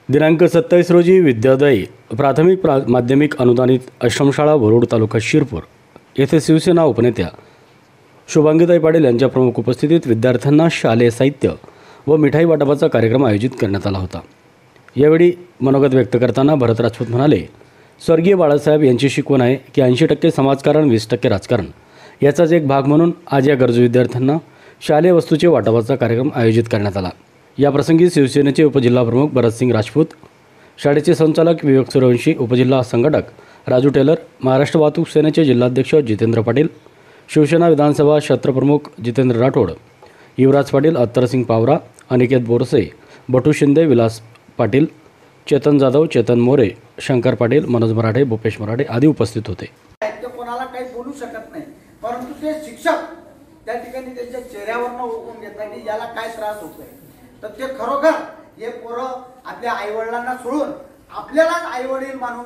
दिनांक 27 रोजी विद्यादायी प्राथमिक माध्यमिक अनुदानित आश्रमशाळा वरुड तालुका शिरपूर येथे शिवसेना उपनेत्या शुभांगीताई पाटील यांच्या प्रमुख उपस्थितीत विद्यार्थ्यांना शालेय साहित्य व मिठाई वाटपाचा कार्यक्रम आयोजित करण्यात आला होता। यावेळी मनोगत व्यक्त करताना भरत राजपूत म्हणाले, स्वर्गीय बाळासाहेब यांची शिकवण आहे की 80% समाजकारण 20% राजकारण याचाच एक भाग म्हणून आज या गरजू विद्यार्थ्यांना शालेय वस्तूचे वाटपाचा कार्यक्रम आयोजित करण्यात आला। याप्रसंगी शिवसेनेचे उपजिल्हाप्रमुख भरतसिंग राजपूत, शाळेचे संचालक विवेक सूर्यवंशी, उपजिल्हा संघटक राजू टेलर, महाराष्ट्र वाहतूक सेनेचे जिल्हाध्यक्ष जितेंद्र पाटील, शिवसेना विधानसभा क्षेत्रप्रमुख जितेंद्र राठोड, युवराज पाटील, अत्तरसिंग पावरा, अनिकेत बोरसे, बटू शिंदे, विलास पाटील, चेतन जाधव, चेतन मोरे, शंकर पाटील, मनोज मराठे, भूपेश मराठे आदी उपस्थित होते। कोणाला काही बोलू शकत नाही, परंतु ते शिक्षक त्या ठिकाणी त्यांच्या चेहऱ्यावरनं ओळखून घेतात की याला काय त्रास होतोय। तर ते खरोखर हे पोरं आपल्या आईवडिलांना सोडून आपल्यालाच आईवडील मानून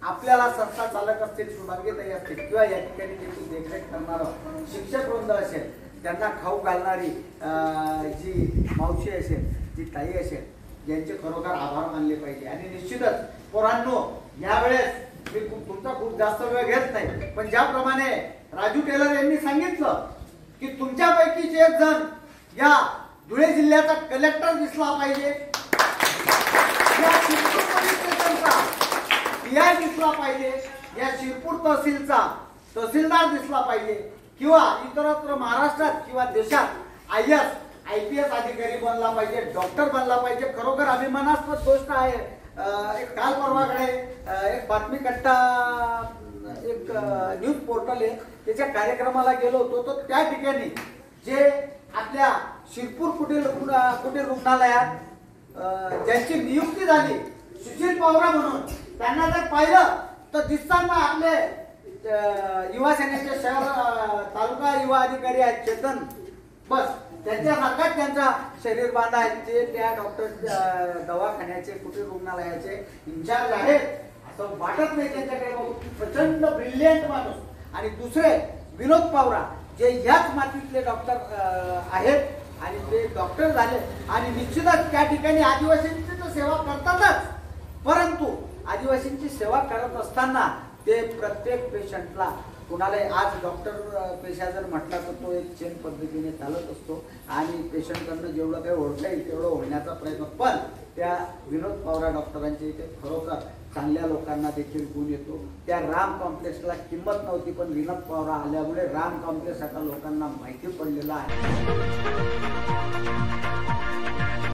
आपल्याला संस्था चालक असतील, शुभांगीताई असतील किंवा या ठिकाणी त्याची देखरेख करणारं शिक्षक वृंद असेल, त्यांना खाऊ घालणारी जी मावशी असेल, जी ताई असेल, यांचे खरोखर आभार मानले पाहिजे। आणि निश्चितच पोरांनो, यावेळेस मी तुमचा खूप जास्त वेळ घेत नाही, पण ज्याप्रमाणे राजू टेलर यांनी सांगितलं की तुमच्यापैकीच एक जण या धुळे जिल्ह्याचा कलेक्टर दिसला पाहिजे, या शिरपूर पोलीस स्टेशनचा पीआय दिसला पाहिजे, या शिरपूर तहसीलचा तहसीलदार दिसला पाहिजे किंवा इतरत्र महाराष्ट्रात किंवा देशात IAS अधिकारी बनला पाहिजे, डॉक्टर बनला पाहिजे। खरोखर अभिमानास्पद गोष्ट आहे। एक काल परवाकडे एक बातमी कट्टा एक न्यूज पोर्टल आहे, त्याच्या कार्यक्रमाला गेलो होतो। तो त्या ठिकाणी जे आपल्या शिरपूर कुटीर रुग्णालयात ज्यांची नियुक्ती झाली सुशील पावरा म्हणून, त्यांना जर पाहिलं तर दिसताना आपले युवा सेनेचे शहर तालुका युवा अधिकारी आहेत चेतन, बस त्यांच्यासारखाच त्यांचा शरीर बांधा आहे, ते त्या डॉक्टर दवाखान्याचे कुटीर रुग्णालयाचे इंचार्ज आहेत असं वाटत नाही त्यांच्याकडे। प्रचंड ब्रिलियंट माणूस। आणि दुसरे विनोद पावरा जे ह्याच मातीतले डॉक्टर आहेत आणि ते डॉक्टर झाले आणि निश्चितच त्या ठिकाणी आदिवासींची तर सेवा करतातच, परंतु आदिवासींची सेवा करत असताना ते प्रत्येक पेशंटला कुणाला आज डॉक्टर पेशा जर म्हटला तर तो एक चेन पद्धतीने चालत असतो आणि पेशंटकडनं जेवढं काही ओळखता येईल तेवढं होण्याचा प्रयत्न। पण त्या विनोद पावरा डॉक्टरांच्या इथे खरोखर चांगल्या लोकांना देखील गुण येतो। त्या राम कॉम्प्लेक्सला किंमत नव्हती, पण विनोद पावरा आल्यामुळे राम कॉम्प्लेक्स आता लोकांना माहिती पडलेला आहे।